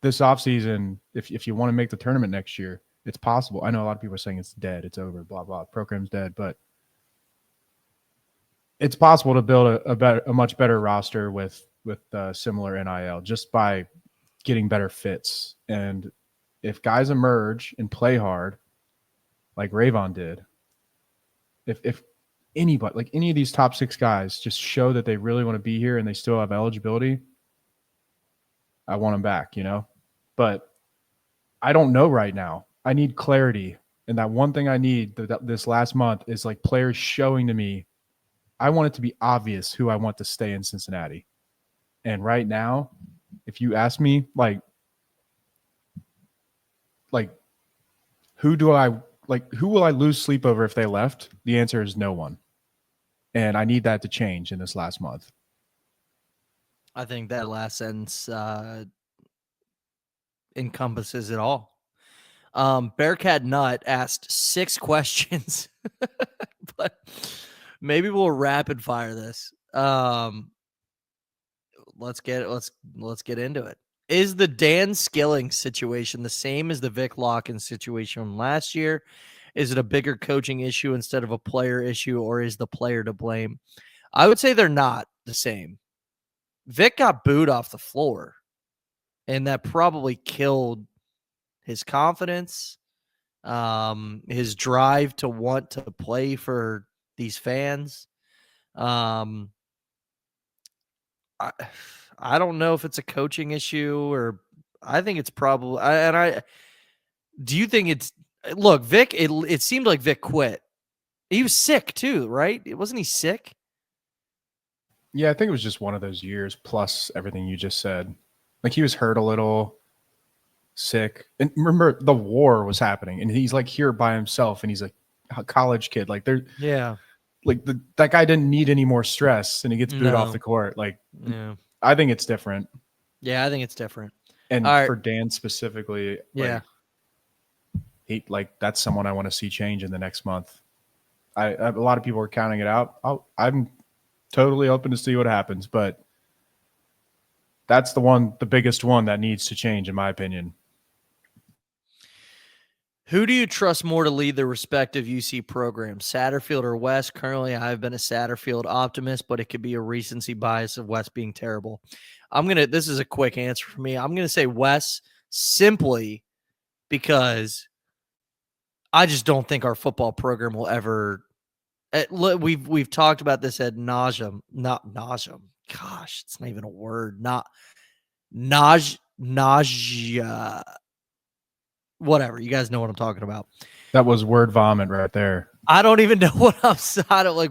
[SPEAKER 2] this offseason, if you want to make the tournament next year, it's possible. I know a lot of people are saying it's dead, it's over, blah, blah, program's dead, but it's possible to build a much better roster with similar NIL just by getting better fits. And if guys emerge and play hard, like Rayvon did, if anybody, like any of these top 6 guys, just show that they really want to be here and they still have eligibility, I want them back, But I don't know right now. I need clarity. And that one thing I need this last month is like players showing to me, I want it to be obvious who I want to stay in Cincinnati. And right now, if you ask me, like who will I lose sleep over if they left? The answer is no one. And I need that to change in this last month.
[SPEAKER 1] I think that last sentence encompasses it all. Bearcat Nut asked 6 questions, but maybe we'll rapid fire this. Let's get into it. Is the Dan Skilling situation the same as the Vic Locken situation from last year? Is it a bigger coaching issue instead of a player issue, or is the player to blame? I would say they're not the same. Vic got booed off the floor, and that probably killed his confidence, his drive to want to play for these fans. I don't know if it's a coaching issue, or I think it's probably. Do you think it's? Look, Vic. It seemed like Vic quit. He was sick too, right? Wasn't he sick?
[SPEAKER 2] Yeah, I think it was just one of those years plus everything you just said. Like he was hurt a little, sick. And remember, the war was happening, and he's like here by himself, and he's a college kid. Like that guy didn't need any more stress, and he gets booed off the court. Like, I think it's different.
[SPEAKER 1] Yeah, I think it's different.
[SPEAKER 2] And for Dan specifically, that's someone I want to see change in the next month. A lot of people are counting it out. I'm totally open to see what happens, but that's the biggest one that needs to change, in my opinion.
[SPEAKER 1] Who do you trust more to lead the respective UC programs, Satterfield or Wes? Currently, I've been a Satterfield optimist, but it could be a recency bias of Wes being terrible. This is a quick answer for me. I'm going to say Wes simply because I just don't think our football program will ever. We've talked about this ad nauseum. Not nauseum. Gosh, it's not even a word. Not nausea. Whatever. You guys know what I'm talking about.
[SPEAKER 2] That was word vomit right there.
[SPEAKER 1] I don't even know what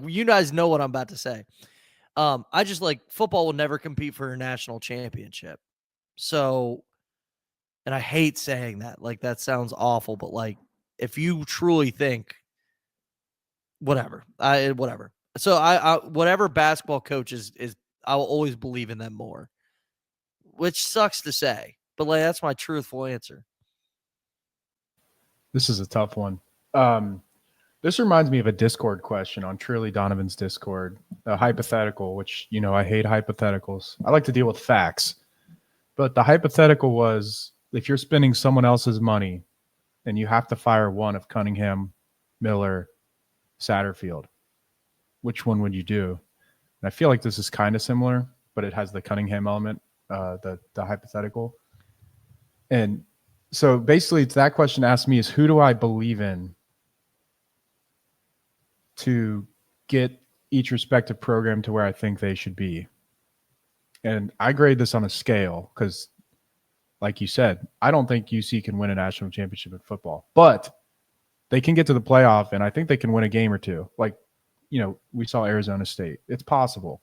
[SPEAKER 1] you guys know what I'm about to say. I just football will never compete for a national championship. So, and I hate saying that. That sounds awful, but if you truly think whatever. So I whatever basketball coach is I will always believe in them more. Which sucks to say, but that's my truthful answer.
[SPEAKER 2] This is a tough one. This reminds me of a Discord question on Truly Donovan's Discord, a hypothetical, which, I hate hypotheticals. I like to deal with facts. But the hypothetical was, if you're spending someone else's money and you have to fire one of Cunningham, Miller, Satterfield, which one would you do? And I feel like this is kind of similar, but it has the Cunningham element, the hypothetical. And so basically, that question asked me is, who do I believe in to get each respective program to where I think they should be? And I grade this on a scale because, like you said, I don't think UC can win a national championship in football, but they can get to the playoff, and I think they can win a game or two. We saw Arizona State. It's possible.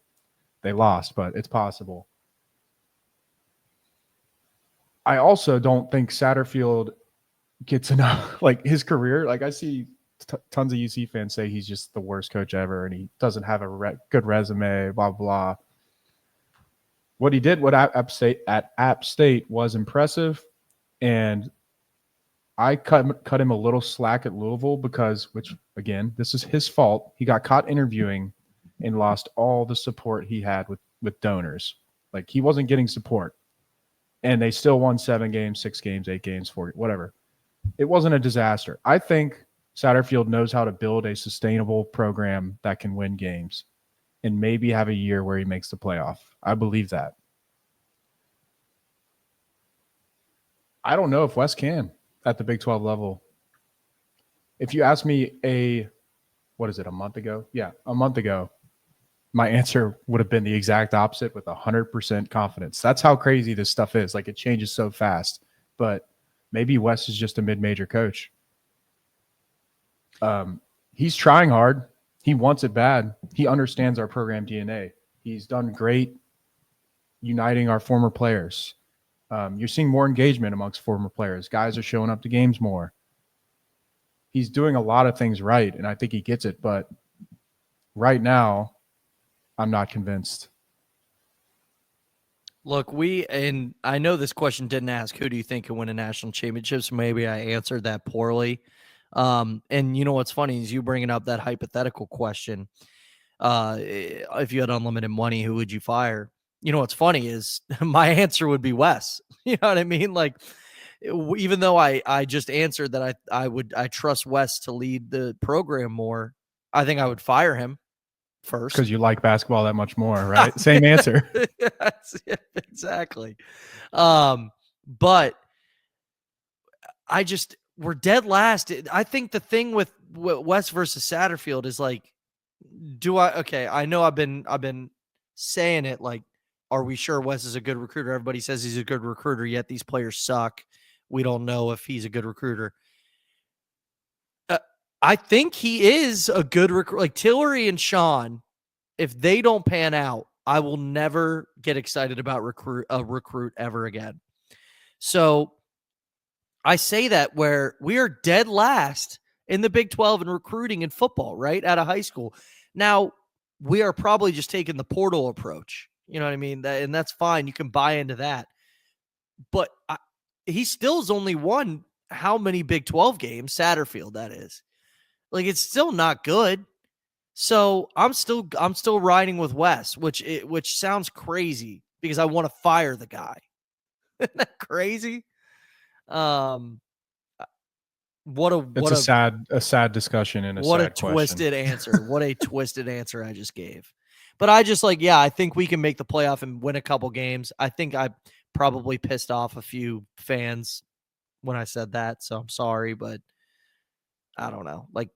[SPEAKER 2] They lost, but it's possible. I also don't think Satterfield gets enough, his career. I see tons of UC fans say he's just the worst coach ever and he doesn't have a good resume, blah, blah. What he did at App State was impressive, and I cut him a little slack at Louisville because, which, again, this is his fault. He got caught interviewing and lost all the support he had with donors. He wasn't getting support. And they still won 7 games, 6 games, 8 games, 4, whatever. It wasn't a disaster. I think Satterfield knows how to build a sustainable program that can win games and maybe have a year where he makes the playoff. I believe that. I don't know if Wes can at the Big 12 level. If you asked me a month ago? Yeah, a month ago, my answer would have been the exact opposite with 100% confidence. That's how crazy this stuff is. It changes so fast. But maybe Wes is just a mid-major coach. He's trying hard. He wants it bad. He understands our program DNA. He's done great uniting our former players. You're seeing more engagement amongst former players. Guys are showing up to games more. He's doing a lot of things right, and I think he gets it. But right now, I'm not convinced.
[SPEAKER 1] Look, and I know this question didn't ask who do you think can win a national championship, so maybe I answered that poorly. And you know what's funny is you bringing up that hypothetical question. If you had unlimited money, who would you fire? You know what's funny is my answer would be Wes. You know what I mean? Like, even though I just answered that I trust Wes to lead the program more, I think I would fire him first.
[SPEAKER 2] Because you like basketball that much more, right? Same answer.
[SPEAKER 1] Yes, yeah, exactly. But we're dead last. I think the thing with West versus Satterfield is like, I know I've been saying it like, are we sure Wes is a good recruiter? Everybody says he's a good recruiter, yet these players suck. We don't know if he's a good recruiter. I think he is a good recruiter. Like Tillery and Sean, if they don't pan out, I will never get excited about a recruit ever again. So I say that where we are dead last in the Big 12 in recruiting in football, right, out of high school. Now, we are probably just taking the portal approach. You know what I mean? And that's fine. You can buy into that. But he still has only won how many Big 12 games? Satterfield, that is. Like, it's still not good. So I'm still riding with Wes, which sounds crazy because I want to fire the guy. Isn't that crazy? It's
[SPEAKER 2] a sad discussion and
[SPEAKER 1] what
[SPEAKER 2] a
[SPEAKER 1] twisted answer. What a twisted answer I just gave. But I just I think we can make the playoff and win a couple games. I think I probably pissed off a few fans when I said that, so I'm sorry, but I don't know. Like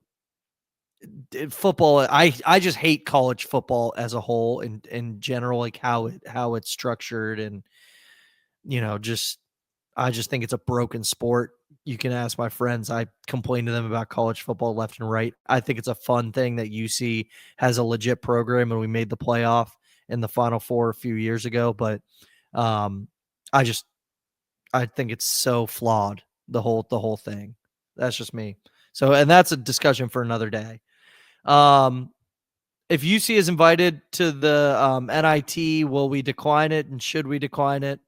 [SPEAKER 1] football, I just hate college football as a whole and in general, like how it's structured and I just think it's a broken sport. You can ask my friends. I complain to them about college football left and right. I think it's a fun thing that UC has a legit program and we made the playoff in the Final Four a few years ago. But I think it's so flawed, the whole thing. That's just me. So, and that's a discussion for another day. If UC is invited to the NIT, will we decline it? And should we decline it?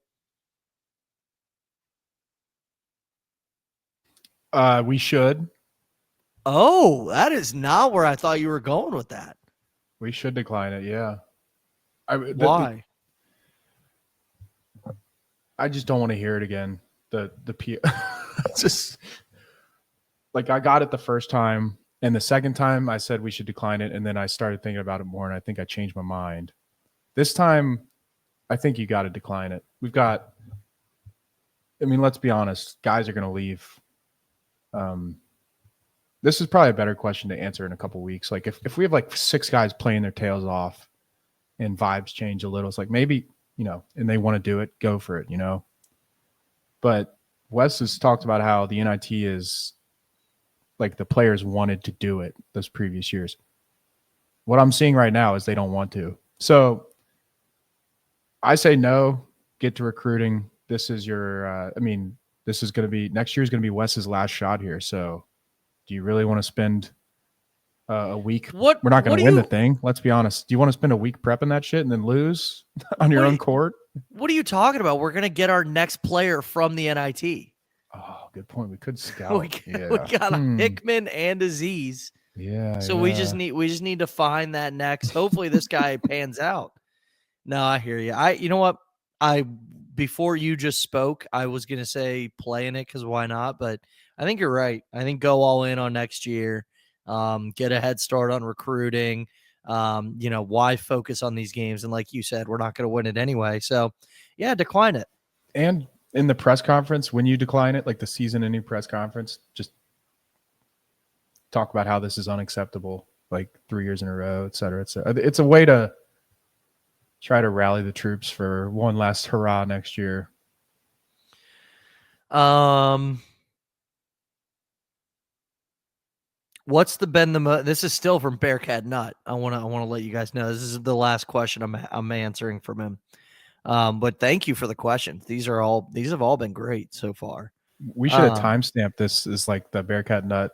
[SPEAKER 2] We should.
[SPEAKER 1] Oh, that is not where I thought you were going with that.
[SPEAKER 2] We should decline it. Yeah.
[SPEAKER 1] Why?
[SPEAKER 2] I just don't want to hear it again. Just like I got it the first time, and the second time I said we should decline it, and then I started thinking about it more, and I think I changed my mind. This time, I think you got to decline it. Let's be honest. Guys are going to leave. This is probably a better question to answer in a couple weeks. Like if we have like 6 guys playing their tails off and vibes change a little, it's like maybe, and they want to do it, go for it, But Wes has talked about how the NIT is like the players wanted to do it those previous years. What I'm seeing right now is they don't want to. So I say no, get to recruiting. This is your, this is going to be next year is going to be Wes's last shot here. So do you really want to spend a week? We're not going to win the thing. Let's be honest. Do you want to spend a week prepping that shit and then lose on your own court?
[SPEAKER 1] What are you talking about? We're going to get our next player from the NIT.
[SPEAKER 2] Oh, good point. We could scout.
[SPEAKER 1] We got a Hickman and Aziz.
[SPEAKER 2] Yeah.
[SPEAKER 1] So we just need to find that next. Hopefully this guy pans out. No, I hear you. You know what? Before you just spoke, I was going to say playing it because why not? But I think you're right. I think go all in on next year, get a head start on recruiting. Why focus on these games? And like you said, we're not going to win it anyway. So, yeah, decline it.
[SPEAKER 2] And in the press conference, when you decline it, like the season-ending press conference, just talk about how this is unacceptable, like 3 years in a row, et cetera, et cetera. It's a way to try to rally the troops for one last hurrah next year.
[SPEAKER 1] What's this is still from Bearcat Nut. I want to let you guys know this is the last question I'm answering from him. But thank you for the questions. These have all been great so far.
[SPEAKER 2] We should have timestamped this as like the Bearcat Nut.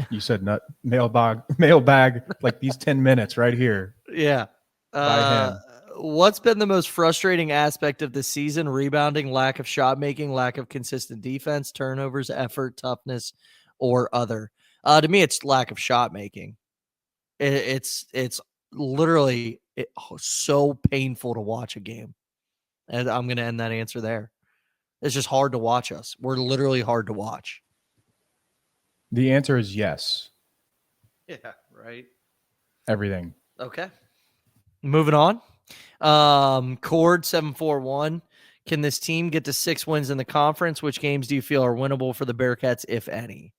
[SPEAKER 2] You said nut mailbag like these 10 minutes right here.
[SPEAKER 1] Yeah.
[SPEAKER 2] By him.
[SPEAKER 1] What's been the most frustrating aspect of the season? Rebounding, lack of shot making, lack of consistent defense, turnovers, effort, toughness, or other? To me, it's lack of shot making. It's literally so painful to watch a game, and I'm going to end that answer there. It's just hard to watch us. We're literally hard to watch.
[SPEAKER 2] The answer is yes.
[SPEAKER 1] Yeah, right.
[SPEAKER 2] Everything.
[SPEAKER 1] Okay. Moving on. Cord 741. Can this team get to 6 wins in the conference? Which games do you feel are winnable for the Bearcats, if any?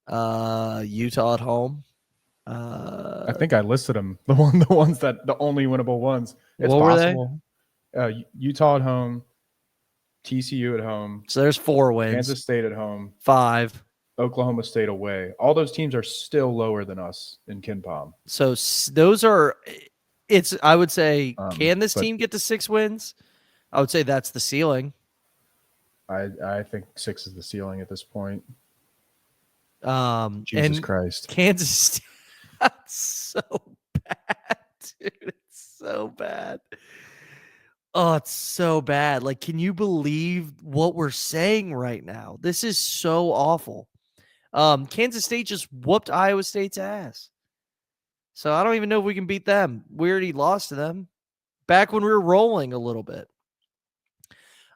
[SPEAKER 1] Utah at home.
[SPEAKER 2] I think I listed them. The only winnable ones. It's
[SPEAKER 1] what
[SPEAKER 2] possible. Were they? Utah at home, TCU at home.
[SPEAKER 1] So there's 4 wins.
[SPEAKER 2] Kansas State at home.
[SPEAKER 1] 5.
[SPEAKER 2] Oklahoma State away. All those teams are still lower than us in KenPom.
[SPEAKER 1] So those are. I would say, can this team get to 6 wins? I would say that's the ceiling.
[SPEAKER 2] I think 6 is the ceiling at this point. Jesus
[SPEAKER 1] and
[SPEAKER 2] Christ.
[SPEAKER 1] Kansas State, that's so bad, dude. It's so bad. Oh, it's so bad. Like, can you believe what we're saying right now? This is so awful. Kansas State just whooped Iowa State's ass. So I don't even know if we can beat them. We already lost to them back when we were rolling a little bit.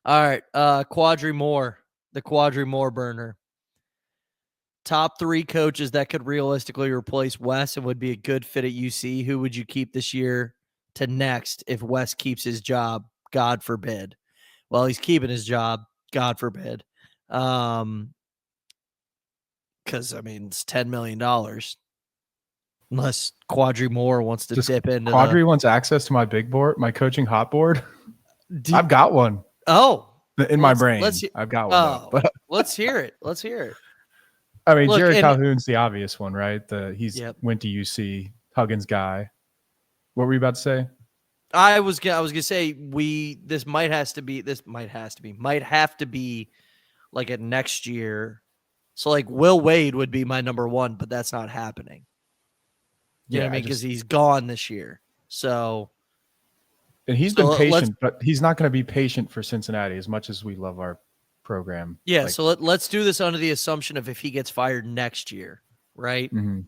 [SPEAKER 1] All right. Quadri Moore, the Quadri Moore burner. Top 3 coaches that could realistically replace Wes and would be a good fit at UC. Who would you keep this year to next if Wes keeps his job? God forbid. Well, he's keeping his job. God forbid. Because, I mean, it's $10 million. Unless Quadri Moore wants to dip into
[SPEAKER 2] Quadri wants access to my big board, my coaching hot board. I've got one.
[SPEAKER 1] Oh.
[SPEAKER 2] In my brain. I've got one. But
[SPEAKER 1] let's hear it. Let's hear it.
[SPEAKER 2] I mean, Jared Calhoun's the obvious one, right? He's
[SPEAKER 1] Yep.
[SPEAKER 2] went to UC, Huggins guy. What were you about to say?
[SPEAKER 1] I was gonna say might have to be like at next year. So like Will Wade would be my number 1, but that's not happening. You know what I mean? Because he's gone this year. So
[SPEAKER 2] and he's been patient, but he's not going to be patient for Cincinnati as much as we love our program.
[SPEAKER 1] Yeah, so let's do this under the assumption of if he gets fired next year, right?
[SPEAKER 2] Mm-hmm.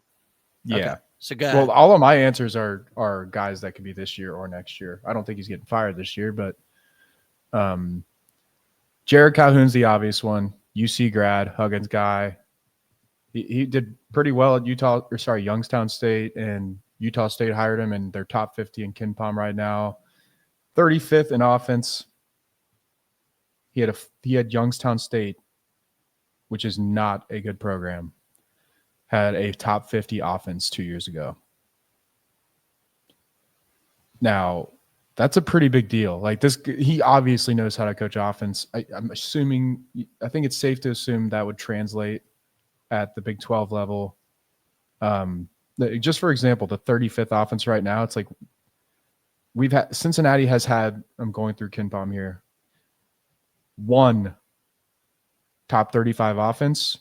[SPEAKER 2] Yeah. Okay.
[SPEAKER 1] So go ahead.
[SPEAKER 2] Well, all of my answers are guys that could be this year or next year. I don't think he's getting fired this year, but Jared Calhoun's the obvious one. UC grad, Huggins guy. He did pretty well at Youngstown State, and Utah State hired him, and they're top 50 in KenPom right now. 35th in offense. He had Youngstown State, which is not a good program, had a top 50 offense 2 years ago. Now, that's a pretty big deal. Like this, he obviously knows how to coach offense. I think it's safe to assume that would translate at the Big 12 level. Just for example, the 35th offense right now, it's like Cincinnati has had, I'm going through KenPom here, 1 top 35 offense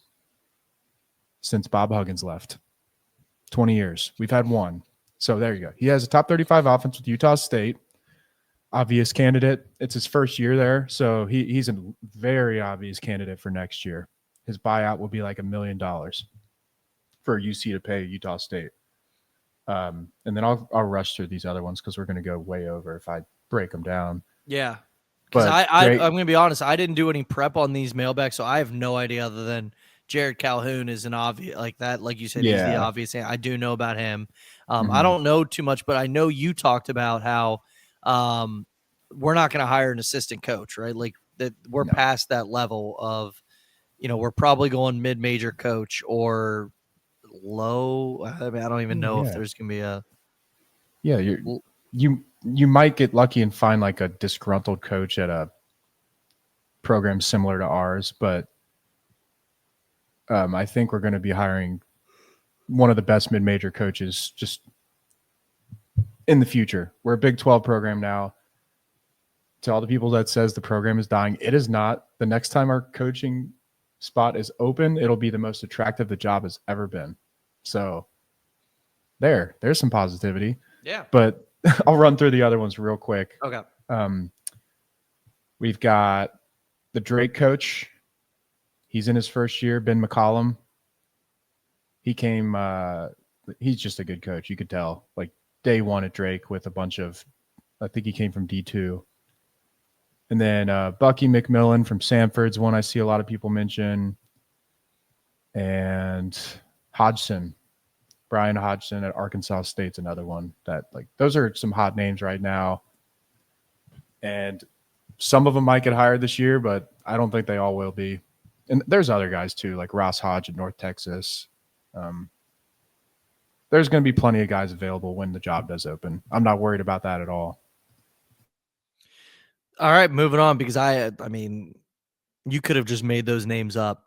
[SPEAKER 2] since Bob Huggins left. 20 years. We've had 1. So there you go. He has a top 35 offense with Utah State. Obvious candidate. It's his first year there. So he's a very obvious candidate for next year. His buyout will be like $1 million for UC to pay Utah State. And then I'll rush through these other ones because we're going to go way over if I break them down.
[SPEAKER 1] Yeah. Because I'm going to be honest, I didn't do any prep on these mailbags, so I have no idea other than Jared Calhoun is an obvious, like that, like you said, he's the obvious thing. I do know about him. I don't know too much, but I know you talked about how we're not going to hire an assistant coach, right? Like that we're past that level of, we're probably going mid-major coach or low. I mean, I don't even know if there's going to be a.
[SPEAKER 2] Yeah, you might get lucky and find like a disgruntled coach at a program similar to ours, but I think we're going to be hiring one of the best mid-major coaches just in the future. We're a Big 12 program now. To all the people that says the program is dying, it is not. The next time our coaching spot is open, it'll be the most attractive the job has ever been. So there's some positivity.
[SPEAKER 1] Yeah.
[SPEAKER 2] But I'll run through the other ones real quick.
[SPEAKER 1] Okay.
[SPEAKER 2] We've got the Drake coach. He's in his first year, Ben McCollum. He came, he's just a good coach. You could tell, like day one at Drake with a bunch of, I think he came from D2. And then Bucky McMillan from Samford's one I see a lot of people mention. And Hodgson, Brian Hodgson at Arkansas State's another one that, like, those are some hot names right now. And some of them might get hired this year, but I don't think they all will be. And there's other guys too, like Ross Hodge at North Texas. There's going to be plenty of guys available when the job does open. I'm not worried about that at all.
[SPEAKER 1] All right, moving on, because I mean, you could have just made those names up,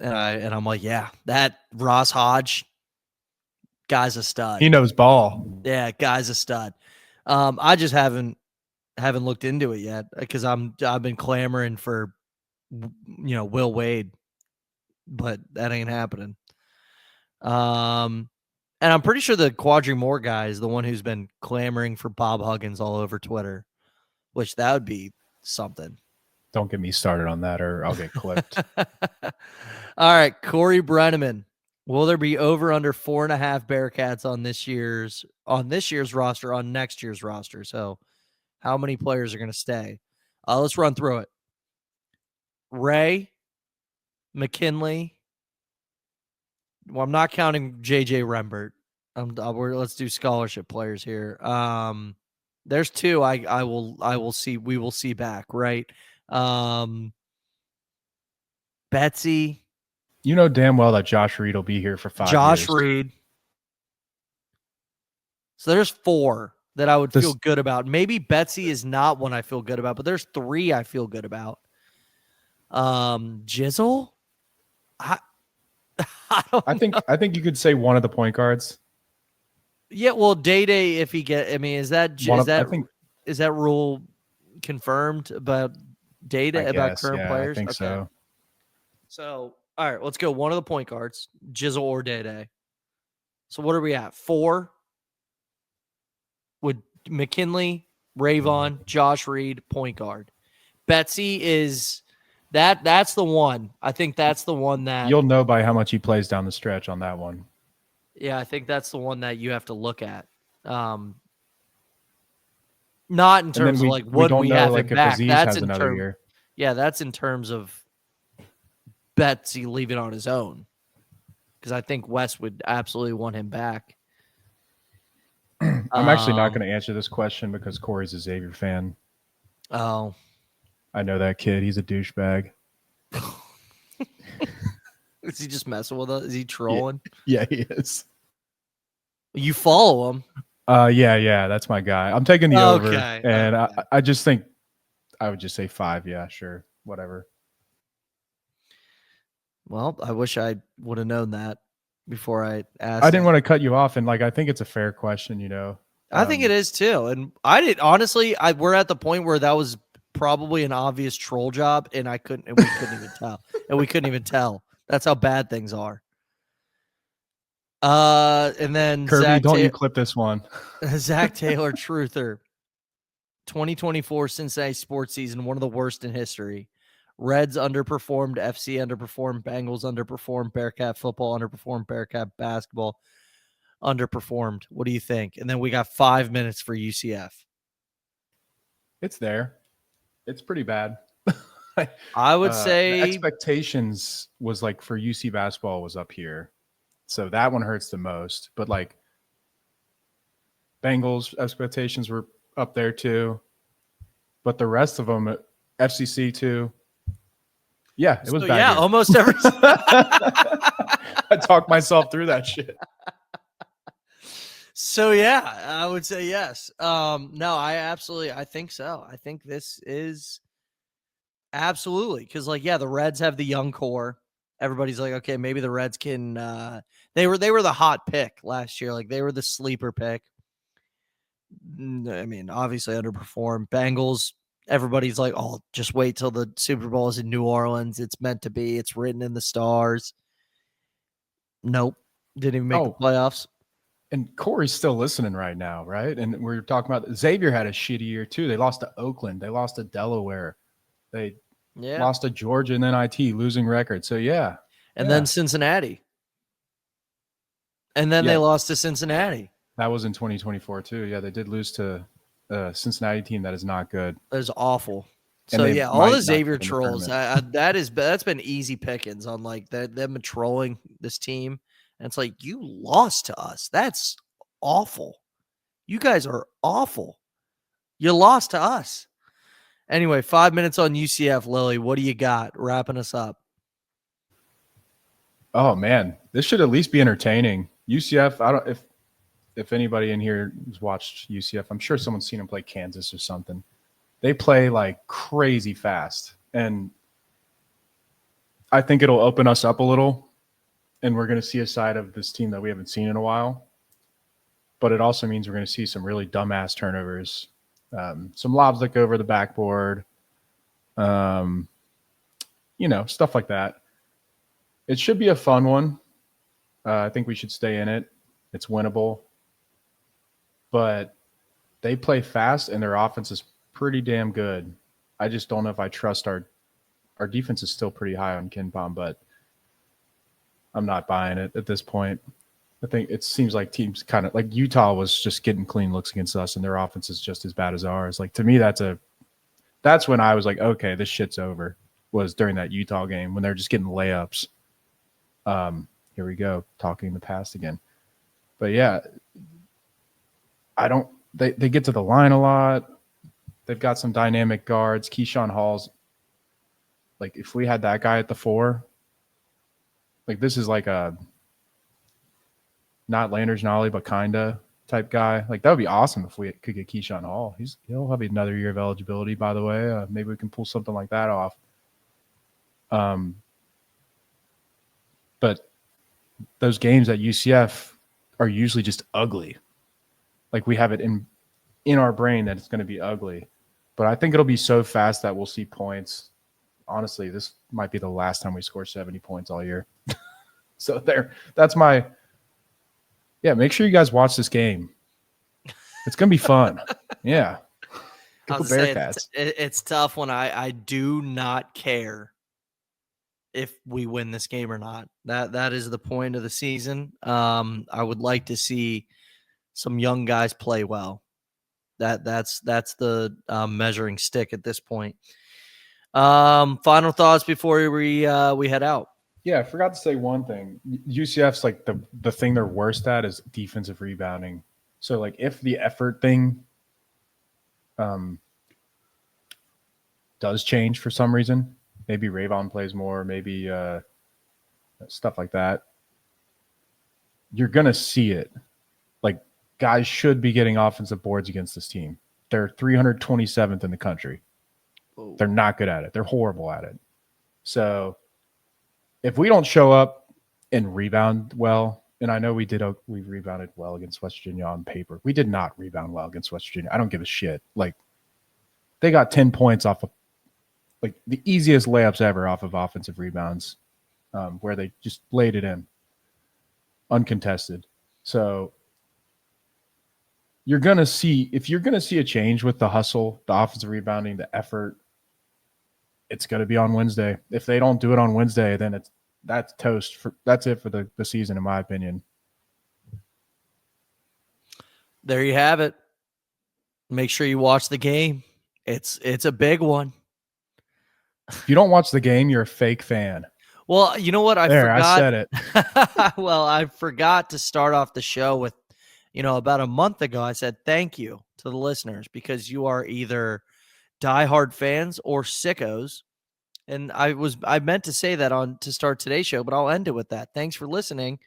[SPEAKER 1] and I'm like, yeah, that Ross Hodge guy's a stud.
[SPEAKER 2] He knows ball.
[SPEAKER 1] Yeah, guy's a stud. I just haven't looked into it yet because I've been clamoring for, Will Wade, but that ain't happening. And I'm pretty sure the Quadri Moore guy is the one who's been clamoring for Bob Huggins all over Twitter, which that would be something.
[SPEAKER 2] Don't get me started on that or I'll get clipped.
[SPEAKER 1] All right, Corey Brenneman. Will there be over under 4.5 Bearcats on this year's roster, on next year's roster? So how many players are going to stay? Let's run through it. Ray, McKinley. Well, I'm not counting JJ Rembert. Let's do scholarship players here. There's two I will see. We will see back, right? Betsy.
[SPEAKER 2] You know damn well that Josh Reed will be here for 5 years.
[SPEAKER 1] Josh Reed. So there's 4 that I would feel good about. Maybe Betsy is not one I feel good about, but there's 3 I feel good about. Jizzle. I
[SPEAKER 2] think you could say one of the point guards.
[SPEAKER 1] Yeah, well, Day if he get. I mean, is that rule confirmed about data about current players?
[SPEAKER 2] I think so.
[SPEAKER 1] So, all right, let's go. One of the point guards, Jizzle or Day. So, what are we at? 4 with McKinley, Rayvon, Josh Reed, point guard. Betsy is that's the one. I think that's the one that
[SPEAKER 2] you'll know by how much he plays down the stretch on that one.
[SPEAKER 1] Yeah, I think that's the one that you have to look at. Not in terms of like what we have him back. That's in terms. Year. Yeah, that's in terms of Betsy leaving on his own, because I think Wes would absolutely want him back.
[SPEAKER 2] I'm actually not going to answer this question because Corey's a Xavier fan.
[SPEAKER 1] Oh,
[SPEAKER 2] I know that kid. He's a douchebag.
[SPEAKER 1] Is he just messing with us? Is he trolling?
[SPEAKER 2] Yeah, he is.
[SPEAKER 1] You follow him?
[SPEAKER 2] Yeah, that's my guy. I'm taking the over, and I just think I would just say 5. Yeah, sure, whatever.
[SPEAKER 1] Well, I wish I would have known that before I asked.
[SPEAKER 2] I didn't want to cut you off, and I think it's a fair question.
[SPEAKER 1] I think it is too, and I did honestly. We're at the point where that was probably an obvious troll job, and we couldn't even tell. That's how bad things are. And then
[SPEAKER 2] Kirby, don't you clip this one.
[SPEAKER 1] Zach Taylor, truther. 2024 Cincinnati sports season, one of the worst in history. Reds underperformed, FC underperformed, Bengals underperformed, Bearcat football underperformed, Bearcat basketball underperformed. What do you think? And then we got 5 minutes for UCF.
[SPEAKER 2] It's there. It's pretty bad.
[SPEAKER 1] I would say
[SPEAKER 2] expectations was like for UC basketball was up here. So that one hurts the most. But Bengals expectations were up there too. But the rest of them, FCC too. Yeah, it was bad.
[SPEAKER 1] Yeah, almost every.
[SPEAKER 2] I talked myself through that shit.
[SPEAKER 1] So yeah, I would say yes. No, I think so. I think this is absolutely because the Reds have the young core. Everybody's like, okay, maybe the Reds can. They were the hot pick last year. They were the sleeper pick. I mean, obviously underperformed. Bengals. Everybody's like, oh, just wait till the Super Bowl is in New Orleans. It's meant to be. It's written in the stars. Nope, didn't even make the playoffs.
[SPEAKER 2] and Corey's still listening right now, right? And we're talking about Xavier had a shitty year too. They lost to Oakland. They lost to Delaware. They lost to Georgia and NIT, losing record. So, yeah.
[SPEAKER 1] And then Cincinnati. And then they lost to Cincinnati.
[SPEAKER 2] That was in 2024 too. Yeah, they did lose to a Cincinnati team that is not good.
[SPEAKER 1] That is awful. So yeah, all the Xavier trolls. That's been easy pickings on like them trolling this team. And it's like, you lost to us. That's awful. You guys are awful. You lost to us. Anyway, 5 minutes on UCF, Lily. What do you got? Wrapping us up.
[SPEAKER 2] Oh man, this should at least be entertaining. UCF. I don't if anybody in here has watched UCF. I'm sure someone's seen them play Kansas or something. They play like crazy fast, and I think it'll open us up a little, and we're going to see a side of this team that we haven't seen in a while. But it also means we're going to see some really dumbass turnovers, some lobs that go over the backboard, stuff like that. It should be a fun one. I think we should stay in it. It's winnable. But they play fast, and their offense is pretty damn good. I just don't know if I trust our defense is still pretty high on KenPom, but I'm not buying it at this point. I think it seems like teams kind of like Utah was just getting clean looks against us, and their offense is just as bad as ours. Like, to me, that's when I was like, okay, this shit's over, was during that Utah game when they're just getting layups. Here we go, talking the past again. But yeah, they get to the line a lot. They've got some dynamic guards. Keyshawn Hall's, like, if we had that guy at the 4, like, this is like a not Landers Nolly, but kinda type guy. Like, that would be awesome if we could get Keyshawn Hall. He'll have another year of eligibility, by the way. Maybe we can pull something like that off. But those games at UCF are usually just ugly. Like, we have it in our brain that it's going to be ugly. But I think it'll be so fast that we'll see points. Honestly, this might be the last time we score 70 points all year. So that's my – yeah, make sure you guys watch this game. It's going to be fun. Yeah.
[SPEAKER 1] Go Bearcats. It's tough when I do not care if we win this game or not. That is the point of the season. I would like to see some young guys play well. That's the measuring stick at this point. Final thoughts before we head out.
[SPEAKER 2] Yeah, I forgot to say one thing. UCF's like the thing they're worst at is defensive rebounding. So like if the effort thing does change for some reason, maybe Rayvon plays more, maybe stuff like that, you're gonna see it. Like, guys should be getting offensive boards against this team. They're 327th in the country. Whoa. They're not good at it. They're horrible at it. So if we don't show up and rebound well, and I know we rebounded well against West Virginia on paper. We did not rebound well against West Virginia. I don't give a shit. Like, they got 10 points off of like the easiest layups ever off of offensive rebounds, where they just laid it in uncontested. So if you're going to see a change with the hustle, the offensive rebounding, the effort, it's going to be on Wednesday. If they don't do it on Wednesday, then that's toast. That's it for the season, in my opinion.
[SPEAKER 1] There you have it. Make sure you watch the game. It's a big one.
[SPEAKER 2] If you don't watch the game, you're a fake fan.
[SPEAKER 1] Well, you know what? I forgot.
[SPEAKER 2] I said it.
[SPEAKER 1] Well, I forgot to start off the show with, about a month ago, I said thank you to the listeners because you are either diehard fans or sickos. And I meant to say that to start today's show, but I'll end it with that. Thanks for listening.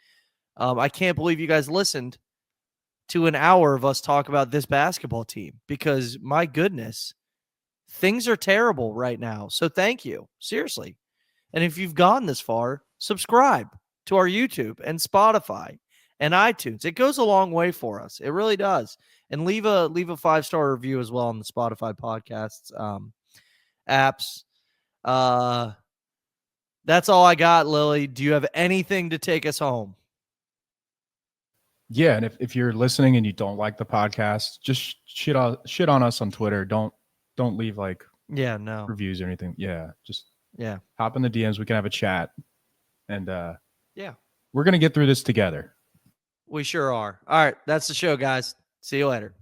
[SPEAKER 1] I can't believe you guys listened to an hour of us talk about this basketball team because, my goodness, things are terrible right now. So thank you. Seriously. And if you've gone this far, subscribe to our YouTube and Spotify and iTunes. It goes a long way for us. It really does. And leave a 5-star review as well on the Spotify podcasts apps. That's all I got, Lily. Do you have anything to take us home?
[SPEAKER 2] Yeah, and if you're listening and you don't like the podcast, just shit on us on Twitter. Don't leave like
[SPEAKER 1] no.
[SPEAKER 2] reviews or anything. Yeah, just
[SPEAKER 1] Yeah.
[SPEAKER 2] hop in the DMs. We can have a chat, and
[SPEAKER 1] Yeah.
[SPEAKER 2] we're gonna get through this together.
[SPEAKER 1] We sure are. All right. That's the show, guys. See you later.